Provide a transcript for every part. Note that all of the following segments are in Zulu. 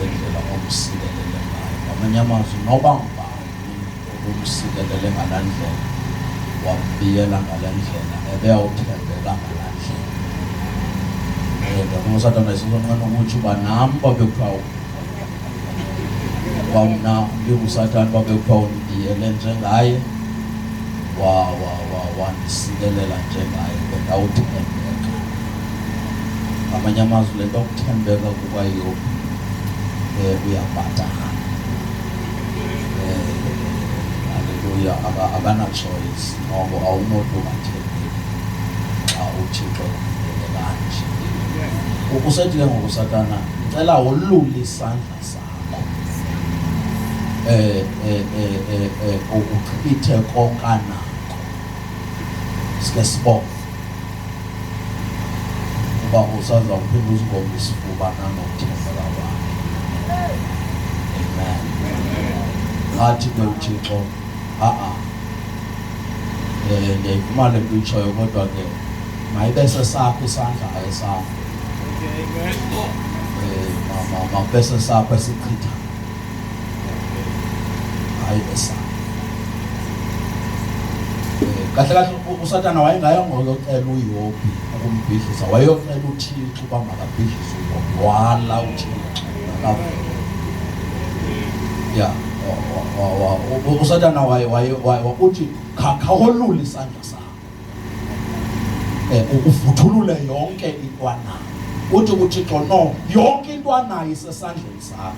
ngendlela omsikelele ngayo. Ngamanye amazwi noba ngubani umsikelele ngale ndlela wambiyela ngale ndlela ebeyawuthembela ngale ndlela. Usathana isizonqena ukuthi uba nam babekuthiwa kwamna ngingusathane babekuthiwa undiyele njengaye wandisikelela njengaye bendawuthembeka. Ngamanye amazwi le nto yokuthembeka kukaYobu uyabhatala. Haleluya, akana-choice ngoba awunothi ungathembeki xa uThixo ekubeke kanje. Usethi ke ngoku usathana ngicela wolule isandla sakho ukuchithe konkanako. Sike sibonge uba usaza uphinde uzibonge isifuba nanokuthembeka kwakho. Amen. Ngathi ke uThixo ndiyayivuma le nto uyitshoyo, kodwa ke mayibe sesakho isandla esakho. Mabe sesakho esichitha hayi esakho. Kahle kahle usathana wayengayanga uyocela uYobu ukumbhidliza, wayocela uThixo uba makabhidlise uYobu, wala uThixo ya usathana uthi khawolule isandla sakho uvuthulule yonke into anayo. Uthi uThixo no, yonke into anayo isesandleni sakho.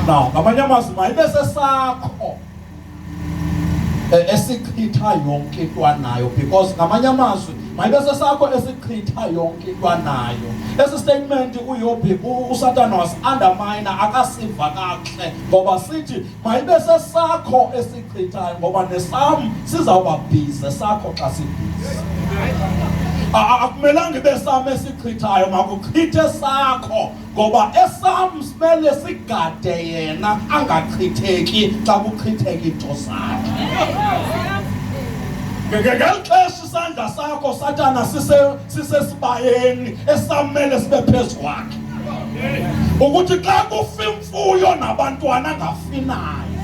Now ngamanye amazwi mayibe sesakho esichitha yonke into anayo, because ngamanye amazwi mayibe sesakho esichitha yonke into anayo. Esi statement uYobu usathana was-undermine, akasiva kakuhle ngoba sithi mayibe sesakho esichithayo ngoba nesam sizawuba busy sakho xa sibhizi. Akumelanga ibe sami esichithayo, makuchithe sakho ngoba esam simele sigade yena angachitheki xa kuchitheka into zakhe. Ngeli xesha isandla sakho sathana sisesibayeni esamele sibe phezu kwakhe, ukuthi xa kufa imfuyo nabantwana angafinayo.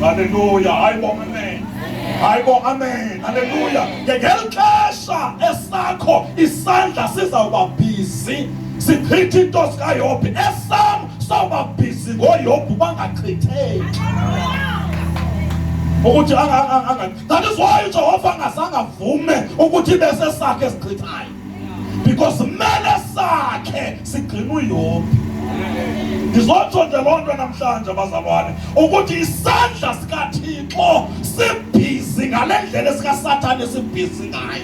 Haleluya, hayibo amen, hayibo amen, haleluya. Ngeli xesha esakho isandla sizawuba busy sichitha into zikaYobu, esam sawuba busy ngoYobu bangachitheki. Ukuthi that is why uJehova angazange avume ukuthi ibe sesakhe esichithayo, because mele sakhe sigcina uYobu. Ndizotsho nje loo nto namhlanje bazalwane ukuthi isandla sikaThixo sibhizi ngale ndlela esikaSathane sibhizi ngayo.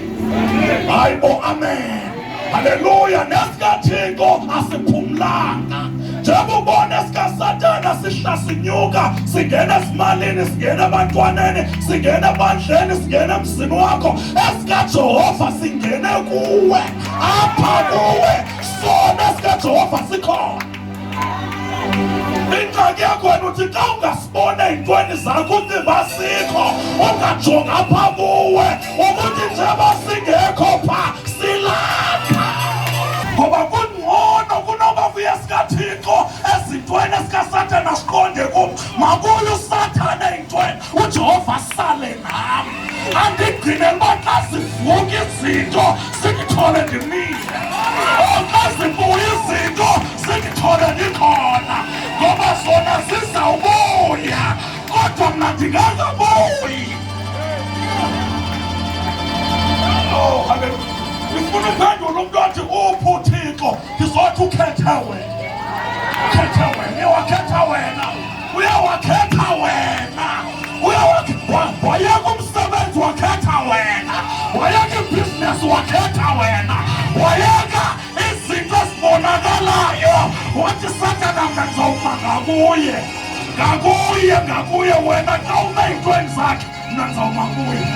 Hayibo amen, haleluya. NesikaThixo asiphumlanga. Njengoba ubona esikaSathane sihla sinyuka, singena esimalini, singena ebantwaneni, singena ebandleni, singena emzini wakho, esikaJehova singene kuwe, apha kuwe sona esikaJehova sikhona. Ingxaki yakho wena uthi xa ungasibona ey'ntweni zakho uthi masikho, ungajonga apha kuwe ukuthi njengoba singekho pha silapha. Ngoba kungcono kunoba kuye esikaThixo ezintweni esikaSathane asiqonde kum, makuye uSathane ey'ntweni uJehova asale nam, andigcinele uba xa zivuka izinto zingithole ndimile, xa zibuya izinto zingithole ndikhona, ngoba zona zizawubuya kodwa mna ndingakabuyi. Oh, haleluya. Ngifuna uphendula umuntu othi uphi uThixo, ndizothi ukhethe wena. Ukhethe wena, uyawakhetha wena, uyawakhetha wena, wayeka umsebenzi wakhetha wena, wayeka ibhizinesi wakhetha wena, wayeka izinto ezibonakalayo wathi Sathane ngizawuma ngakuye, ngakuye wena xa ume ey'ntweni zakhe mna ndizawuma kuye.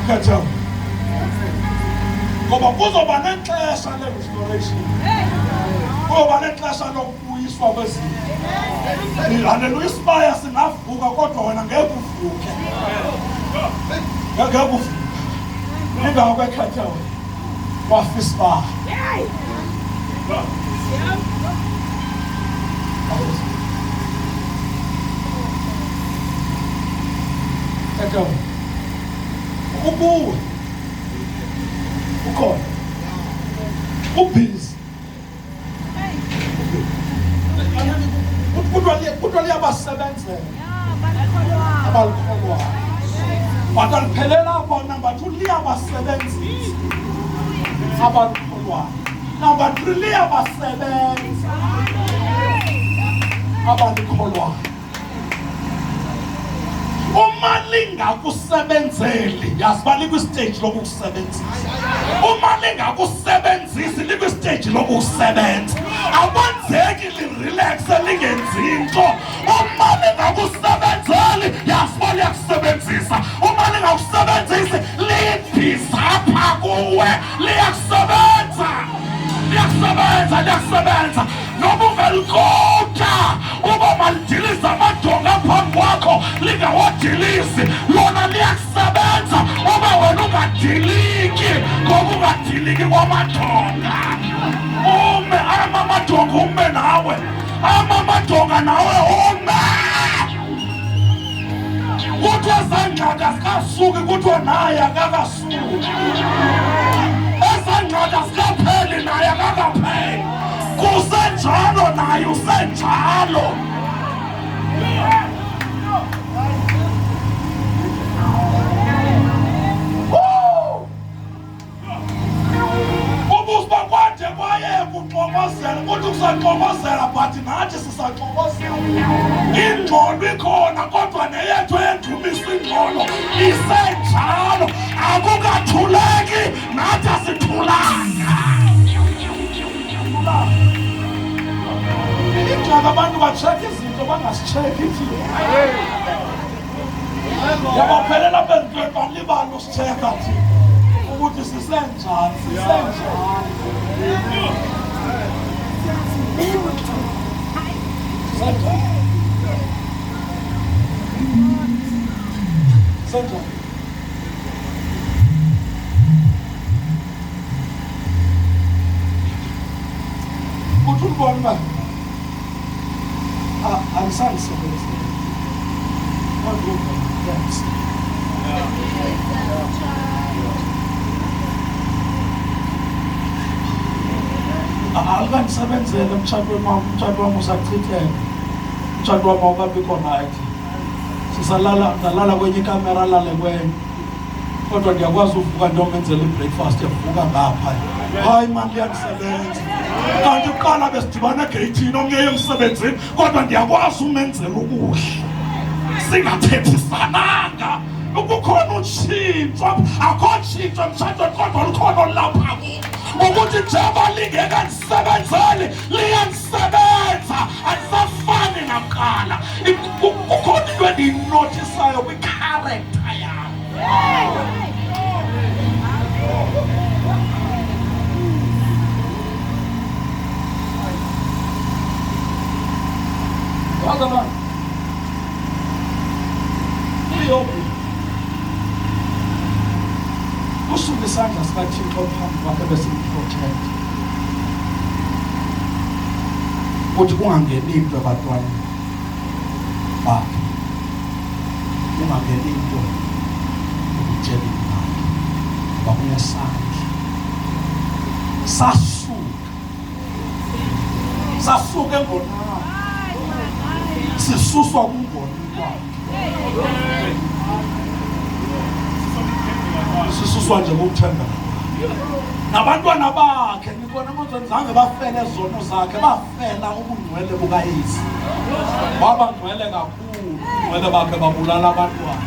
Khetha ngoba kuzoba nexesha le-restoration, kuzoba nexesha lokubuyiswa kwezinto. Haleluya, isibaya singavuka kodwa wena ngeke uvuke. Agabufu. Ninga ukwekhatha wena. Wafispa. Eto. Ubuwe. Ukhona. Ubhizi. Kudwa liyabasebenzela. Abalikholwa. Bataliphelela bona bathu liyabasebenzisa. Abalikholwa. Number 3 liyabasebenza. Abalikholwa. Uma lingakusebenzeli, yaziba likwistage lokukusebenzisa. Uma lingakusebenzisi likwistage lokukusebenza. Akwenzeki lirelaxe lingenzi into. Uma lingakusebenzeli, yaziba liyakusebenzisa. Uma lingakusebenzisi, libhiza apha kuwe. Liyakusebenza. Liyakusebenza. Noma ungalikota, uba malidiliza amadonga phambi kwakho, lingawadilisi. Lona liyakusebenza, uba wena ungadiliki, ngoba ungadiliki kwamadonga. Ume amamadonga ume nawe. Amamadonga nawe ume. Kuthiwa ezangcada zikasuki, kuthiwa naye akakasuki. Ezangcada zikapheli naye akakapheli. Kusenjalo naye usenjalo. Ubuzba kwade kwaye kuxokozela, kuthi kusaxokozela but nathi sisaxokozela. Ingxolo ikhona kodwa neyethu endumisa ingxolo isenjalo. Akukathuleki nathi asithulanga. Ingxaka abantu bacheka izinto bangasicheki thina. Yabaphelela apha endlweni balibala usicheka thina ukuthi sisenjani. Kuthi ubona uba alisandisebenzi. Alikangisebenzele umtshato wami usachitheka. Umtshato wami awukabikho right. Ndalala kwenye ikamera alale kwenye. Kodwa ndiyakwazi uvuka ndomenzela ibreakfast yavuka ngapha. Hayi mani liyandisebenza. Kanti kuqala besidibana egeyithini omnye emsebenzini, kodwa ndiyakwazi umenzela ukudla. Singathethisananga. Ukukhona utshintsho, akho tshintsho emtshatweni kodwa lukhona olapha kuwo. Ukuthi njengoba lingekandisebenzeli, liyandisebenza. Alisafani nakuqala. Kukhona into endiyinotisayo kwikharektha yam. Wazana Uyobi usuke isandla sikaThixo phambi kwakhe besimprotect ukuthi kungangeni into ebantwaneni bakhe, kungangeni into ekutsheleni bakhe, ngoba kunesandla. Sasuka embonakala, sisuswa kungoni kwakhe, sisuswa nje kuthemba nabantwana bakhe. Ngibona amazwi zange bafele zono zakhe, bafela ubungcwele bukayise. Baba ngcwele kakhulu, ubungcwele bakhe babulala abantwana.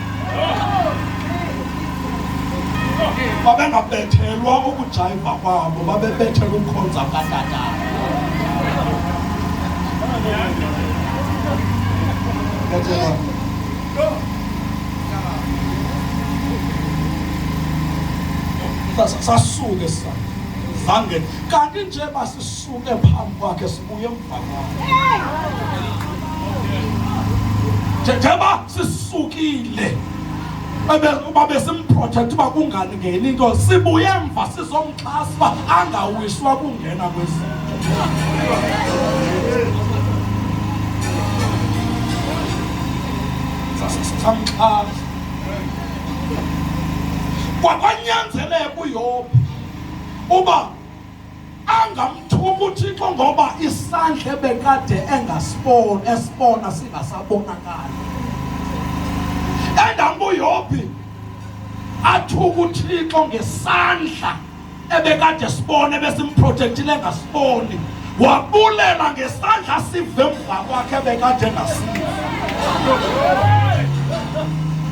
Babengabethelwa ukujayiva kwabo, babebethelwa ukukhonza katata. Sasuke zange kanti nje basisuke phambi kwakhe sibuye emva kwakhe. Njengoba sisukile babe simproject uba kungangeni into sibuye emva sizomxhasa uba angawishwa kungena kwezinto. Samxhasa kwanyanzeleka uYobu uba angamthuka uThixo ngoba isandla ebekade esibona singasabonakali. Endanga uYobu athuka uThixo ngesandla ebekade sibone besimprotectile ngasiboni, wabulela ngesandla sive emva kwakhe ebekade ngasiva.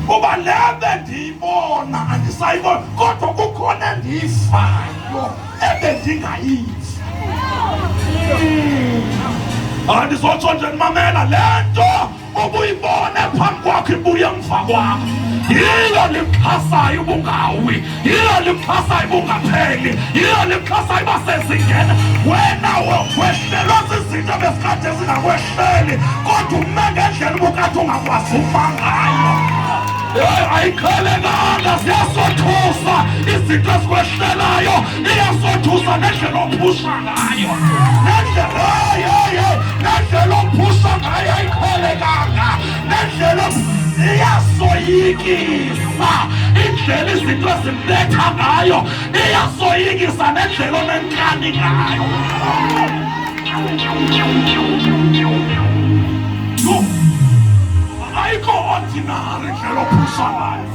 Uba lebe ndiyibona andisayibona kodwa kukhona endiyivayo ebendingayiva. Andizotsho nje ndimamela le nto ubuyibone phambi kwakho ibuye emva kwakho. Yiyo limxhasayo ubungawi, yiyo limxhasayo ubungapheli, yiyo limxhasayo uba sezingena. Wena wehlelwa zizinto besikade zingakwehleli kodwa ume ngendlela ubukade ungakwazi uma ngayo. Ayikhalekanga, ziyasothusa izinto ezikwehlelayo, iyasothusa nendlela ophusha ngayo, nendlela ophusha ngayo ayikhalekanga, nendlela iyasoyikisa, indlela izinto ezimletha ngayo iyasoyikisa, nendlela onenkani ngayo. Ayikho ordinary indlela ophusha ngayo,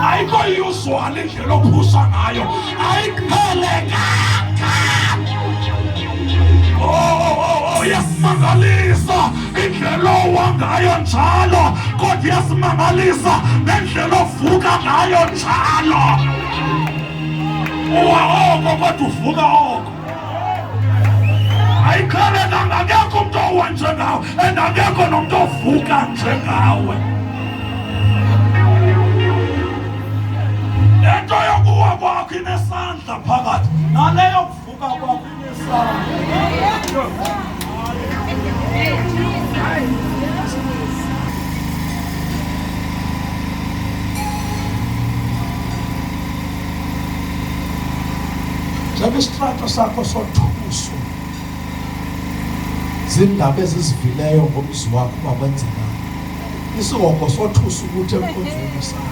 ayikho usual indlela ophusha ngayo, ayikhalekanga. Yasimangalisa indlela owangayo njalo, kodwa yasimangalisa nendlela ovuka ngayo njalo. Uwa oko kodwa uvuka oko. Ayikhalekanga, akekho umuntu owa njengawe and akekho nomuntu ovuka njengawe. Lento yokuwa kwakho inesandla phakathi naleyo kuvuka kwakho inesandla. Njengoba isitrato sakho sothuso zindaba ezizivileyo ngomzi wakho uba kwenzeka isihongo sothusa ukuthi emkhonzweni sayo.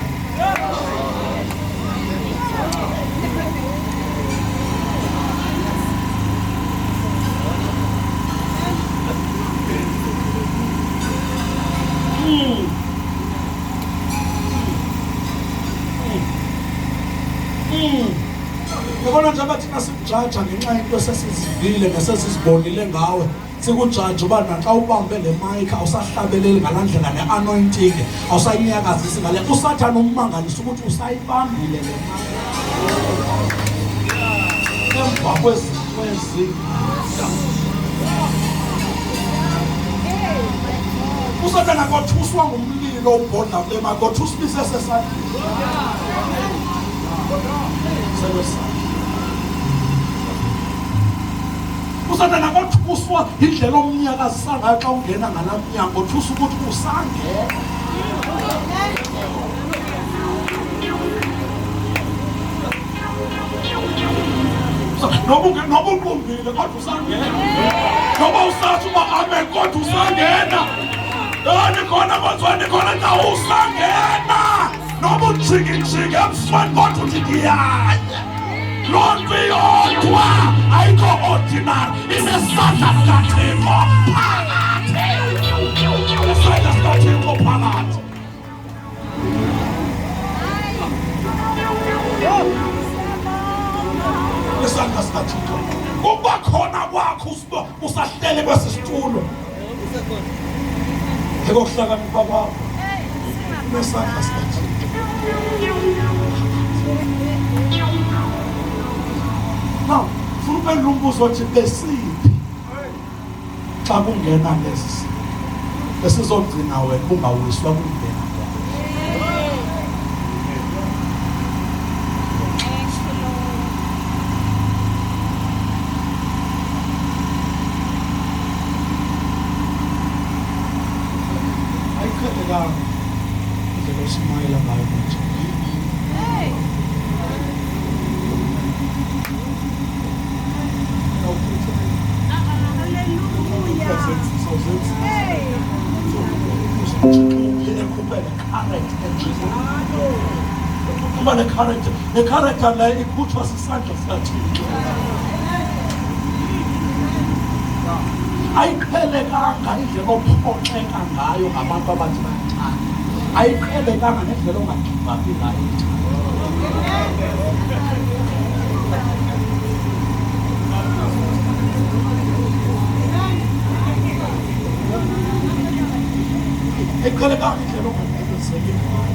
Yabona njengoba thina sikujaja ngenxa yento esesizivile nesesizibonile ngawe, sikujaja uba naxa ubambe le mic awusahlabeleli ngalaa ndlela ne-anointing, awusayinyakazisi ngale. Usathane ummangalisa ukuthi usayibambile le mic emva kwezinto ezintsha. Usathane akothuswa ngumlilo ubhodla kule mic, kothuswa ibise sesandleni. Usathane akothuswa indlela omnyakazisa ngayo xa ungena ngalaa mnyango, othusa ukuthi usangena. Noba uqumbile kodwa usangena, noba usathi uba amen kodwa usangena. Nikhona kodwa nikhona xa usangena, noba ujikijike ebusweni kodwa uthi ndiyaya. Loo nto iyodwa ayikho ordinary, inesandla sikaThixo phakathi. Inesandla sikaThixo phakathi. Isandla sikaThixo kuba khona kwakho usahlele kwesi situlo, ekokuhlakanipha kwakho inesandla sikaThixo. Now, funa uphendula umbuzo othi besiphi xa kungena lezi zinto esizogcina wena ungawiswa kungena kwakho. Ayikhalekanga indlela osimayela ngayo nje. The character like ikhutshwa sisandla sikaThixo. Ayiqhelekanga indlela ophoxeka ngayo ngabantu abathi bayathanda. Ayiqhelekanga nendlela ongagivapi ngayo. Ayiqhelekanga indlela ongagivapi ngayo.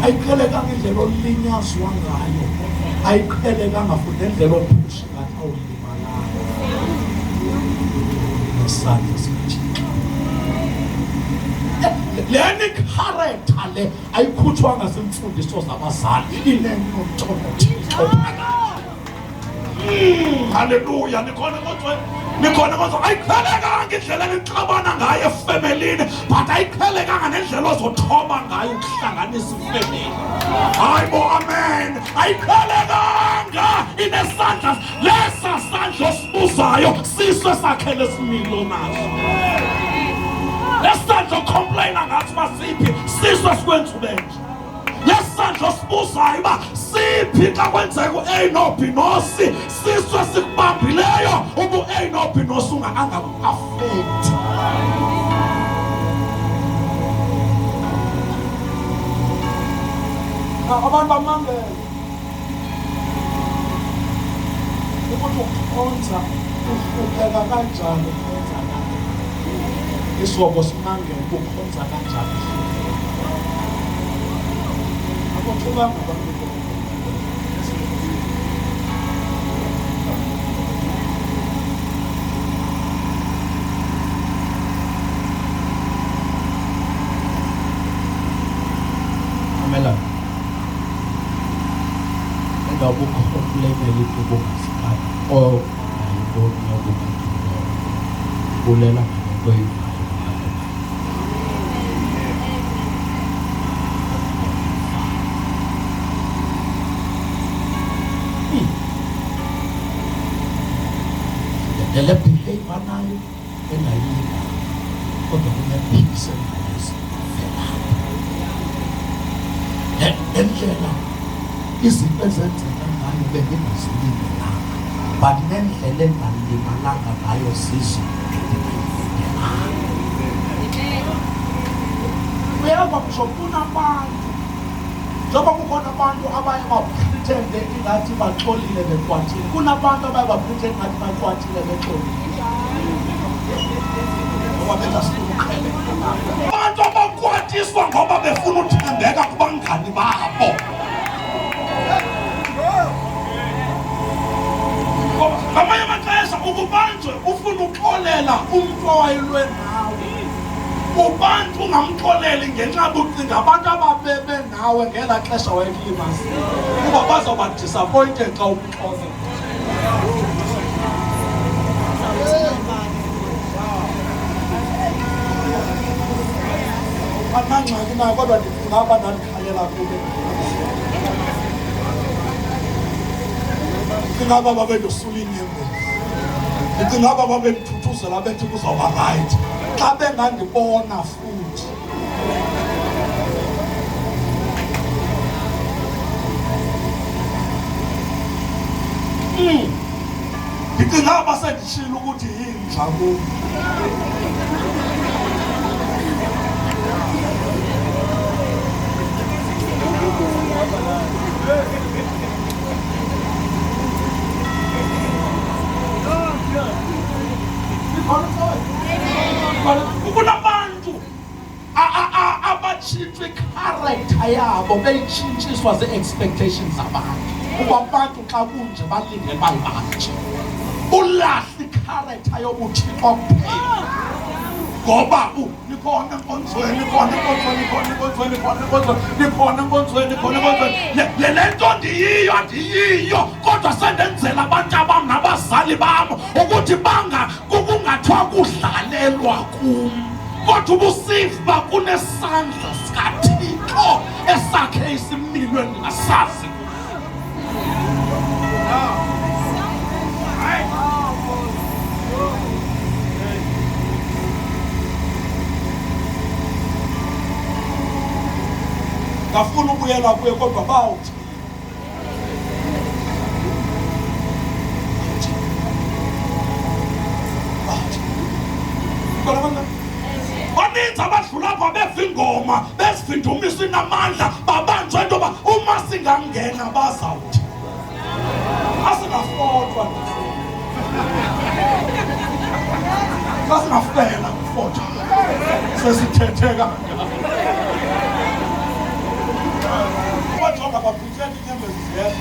Ayiqhelekanga indlela olinyazwa ngayo. Ayiqhelekanga futhi indlela ophushi ngathi awulimalanga. Nesandla sikaThixo. Leni character le ayikhutshwanga zimfundiso zabazali. Inenontolo Thixo. Hallelujah. Nikhona kodwa ayiqhelekanga indlela nixabana ngayo efemelini, but ayiqhelekanga nendlela ozothoba ngayo ukuhlanganisa ifemeli. Hayibo, amen. Ayiqhelekanga inesandla lesa sandla osibuzayo siso sakhe lesimilo naso. Lesandla ocomplaina ngathi masiphi siso sikwenza ubenje. Lesandla osibuzayo uba siphi xa kwenzeka u-A no-B no-C siso sikubambileyo uba u-A no-B no-C angaku-affect. Abantu bamangele ukuthi ukukhonza uhluleka kanjani ukwenza kanjani. Isobo simangele ukukhonza kanjani. Akothukanga abantu. Amela. Engabukho okulemele ukubongasikala. Oh, ayiboni yokukhulula. Kulela ngento eyivayo. Le behavior nayo engayiva kodwa kunephisa endlela izinto ezenzeka ngayo bengingazilimalanga, but nendlela engalimalanga ngayo sizo uyeva kusho kunabantu njengoba kukhona abantu abaye bapretende ingathi baxolile bekwatile, kunabantu abaye bapretende ngathi bakwatile bexolile. Abantu abakwatiswa ngoba befuna uthembeka kubangani babo. Ngamanye amaxesha ukubanjwe ufuna uxolela umntu owayelwe nawe. Ubantu ungamxoleli ngenxa yokucinga abantu ababebe nawe ngela xesha wayekulibazile kuba bazawuba disappointed xa umxolela. Anangxaki nayo kodwa ndicinga aba ndandikhalela kube. Ndicinga aba babendosula inyembezi. Ndicinga aba babendithuthuzela bethi kuzawuba right. Xa bengandibona futhi. Ndicinga aba sendishilo ukuthi yinja kum. Kunabantu abatshintshwe i-character yabo beyitshintshiswa zii-expectations zabantu. Kuba abantu xa kunje balinde bayibanje. Ulahle i-character yobuthixo kuphela. Ngoba nikhona enkonzweni, nikhona enkonzweni, nikhona enkonzweni, nikhona enkonzweni, nikhona enkonzweni. Le nto ndiyiyo kodwa sendenzela abantu abam nabazali bam ukuthi kungathiwa kudlalelwa kum, kodwa ubusiva kunesandla sikaThixo esakhe isimilo endingasazi. Ngafuna ukubuyela kuye kodwa bawuthi baninzi abadlula apha beva ingoma bezifindumisa inamandla babanjwe into yoba uma singangena bazawuthi asingafotwa asingafela kufotwa sesithetheka bajonga baphithela inyembezi ziyeza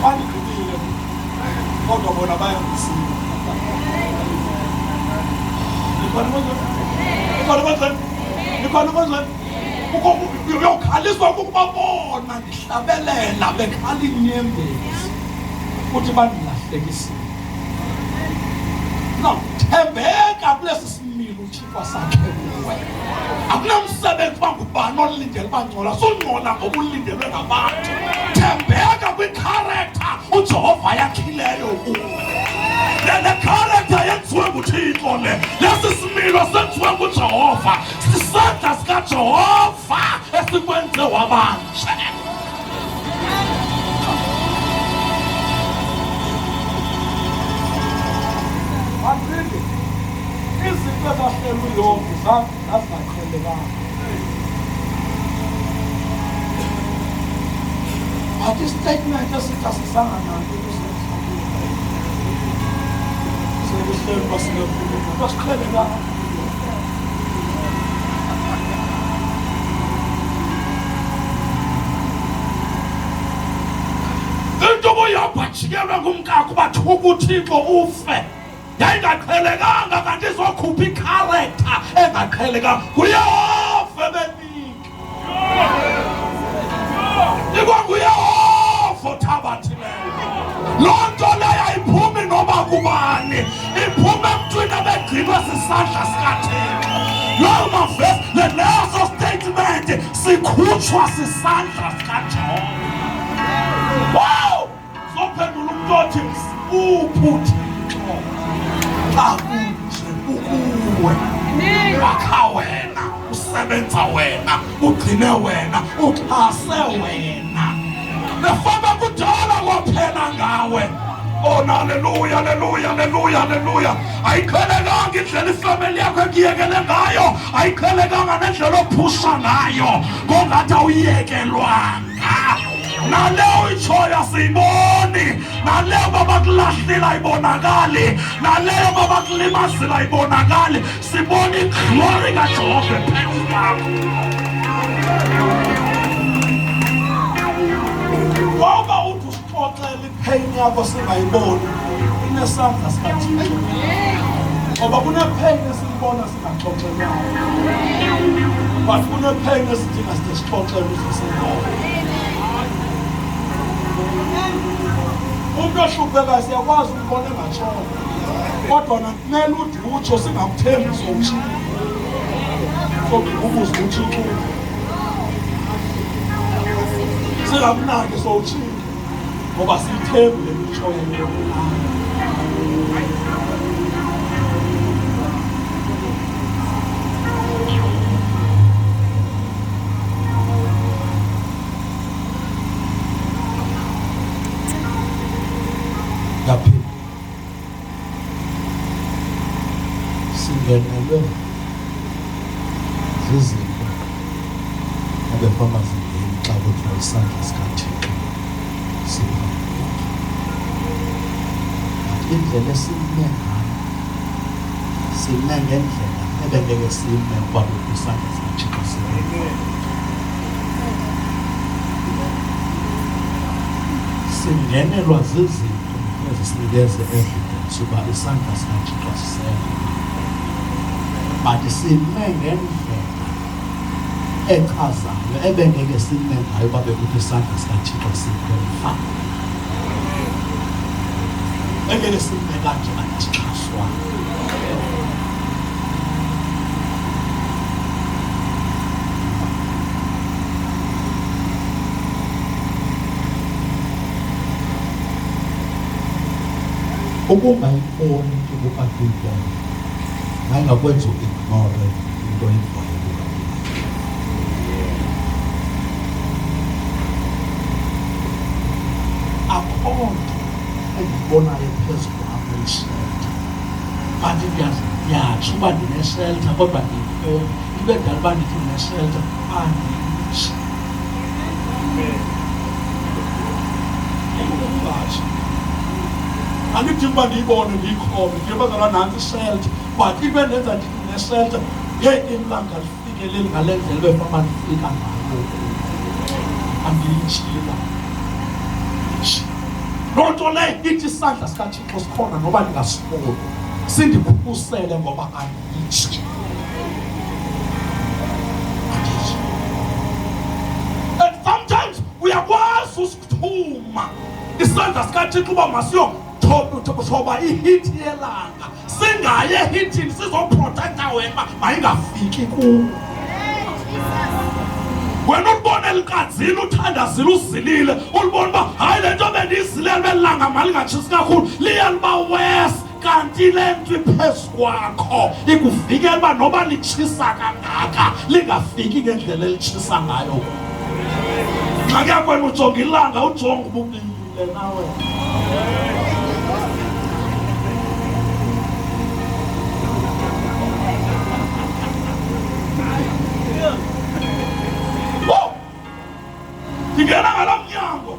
bandikhulile kodwa bona bayangisiya. Uyokhaliswa kukuba bona ndihlabelela bekhala inyembezi ukuthi bandilahlekisile. Thembeka kulesi similo uThixo sakhe kuwe. Akunamsebenzi bangubani olindele bangcola, sungcola ngoba ulindelwe ngabantu. Thembeka kwicharacter uJehova yakhileyo kuwe. Le character yenziwe nguThixo le. Lesi similo senziwe nguJehova. Sisandla sikaJehova esikwenze wabanje. Andile izinto ezahlela uYobu zazingaqhelekanga. But istatement esithi asisanga nanto sekuhleli basingafuni basiqhelekanga. Into boyabhajikelwe ngumkakho bathuka uThixo ufe. Yayingaqhelekanga kanti izokhupha icharacter engaqhelekanga. Kuyehova ebenika. Ikwa othabathileyo. Loo nto leyo ayiphumi noba kubani. Iphuma emntwini ebegcinwe sisandla sikaThixo. Lawo mavesi leso statement sikhutshwa sisandla sikaJehova. Wow! Zophendula umuntu othi uphi uThixo. Akunje ukuwe. Wakha wena, usebenza wena, ugcine wena, uxhase wena. Nefamba kudala kwaphela ngawe. Oh, hallelujah, hallelujah, hallelujah, hallelujah. Ayikhelekanga indlela ifamily yakho ekuyekele ngayo. Ayikhelekanga nendlela ophusha ngayo. Kongathi awuyekelwanga. Naleyo itshoyo siyiboni. Naleyo babakulahlila ayibonakali. Naleyo babakulimazila ayibonakali. Sibona iglory kaJehova phezu kwakho. Ngoba uthi usixoxela ipain yakho singayiboni. Inesandla sikaThixo. Ngoba kunepain esiyibona singaxoxelwanga. But kunepain esidinga sixoxele ukuze siyibone. Umuntu ohlupeka siyakwazi ukubona engatshona. Kodwa kumele uthi utsho singamthembi sokuthi. Sokubuza uThixo. Singamnaki sokuthi ngoba siyithembe letshoyo leyo. Yaphila singenelwe zizinto abefama zingeni xa kuthiwa isandla sikaThixo siphambili. Indlela esime ngayo sime ngendlela ebengeke sime ukuba kukho isandla sikaThixo siphambili. Singenelwa zizinto ezisinikeze evidence uba isandla sikaThixo sisekho. But sime ngendlela echazayo ebengeke sime ngayo uba bekukho isandla sikaThixo siphambili. Engeke sime kanje kanti xhaswa. Ukungayiboni into obukade uyibona ngayingakwenza uignore into oyivayo. Akho nto endibonayo phezu kwakho ishelter. Kanti ndiyatsho uba ndineshelter kodwa ndiyifeni. Ibe ndala uba ndithi ndineshelter andiyitshi. Ungatsho. Andithi uba ndiyibone ndiyikhombe ndiyobazala nantsi ishelter, but ibe ndenza ndithi ndineshelter ilanga lifikeleli ngale ndlela befama ndifika ngayo. Andiyitshila. Loo nto leyo ithi isandla sikaThixo sikhona noba ndingasiboni, sindikhusele ngoba andiyitshi. And sometimes uyakwazi usithuma isandla sikaThixo uba masiyothoba ihithi yelanga, singaye ehithini sizoprotecta wena mayingafiki kuwo. Wena ulibone likazile uthandazile uzilile, ulibone uba hayi le nto bendiyizilele belilanga malingatshisi kakhulu liya liba wesi, kanti le nto iphezu kwakho ikuvikela uba noba litshisa kangaka lingafiki ngendlela elitshisa ngayo. Ngake yakwena ujonga ilanga ujonga ububile nawe. Ndingena ngala mnyango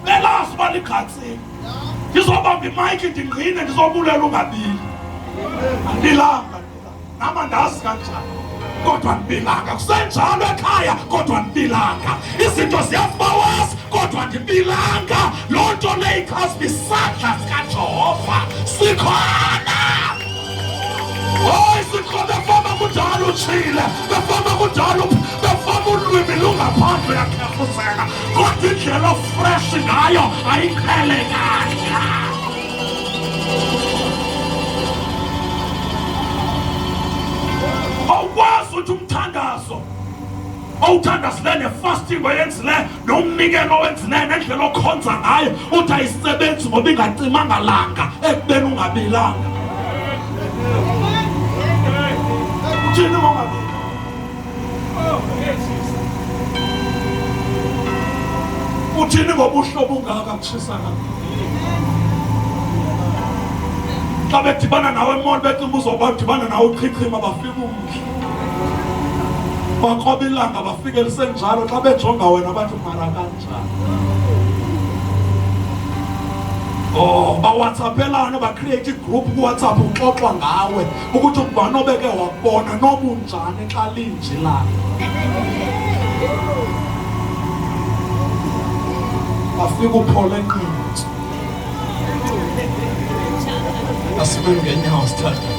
belazi uba lighatsile, ndizobamba imayiki ndingqine ndizobulela ungabili. Andibilanga nama ndazi kanjani kodwa andibilanga. Kusenjalo ekhaya kodwa andibilanga. Izinto ziyakuba wesi kodwa andibilanga. Loo nto leyo ichaza isandla sikaJehova sikhona. Hoy sikhona befama kudala utshile, befama kudala befama ulwimi lungaphandle yakhefuzela, kodwa indlela ofresh ngayo ayikhelekanga. Awukwazi uthi umthandazo owuthandazile nefasting oyenzile nomnikelo owenzileyo nendlela okhonza ngayo uthi ayisebenzi ngoba ingacimanga langa ekubeni ungabilanga. Uthini ngongabili? Uthini ngoba uhlobo ungaka kushisa ngaphi? Xa bedibana nawe emall becimba uzoba udibana nawe uchichima bafika umdla. Bakroba ilanga bafike lisenjalo xa bejonga wena bathi mara kanjani. Ba-WhatsAppelana ba-create igroup ku-WhatsApp uxoxwa ngawe ukuthi ukubani obeke wakubona nobunjani xa linje langa. Bafika uphole enqinci. Asimeni ngenyawo sithatha.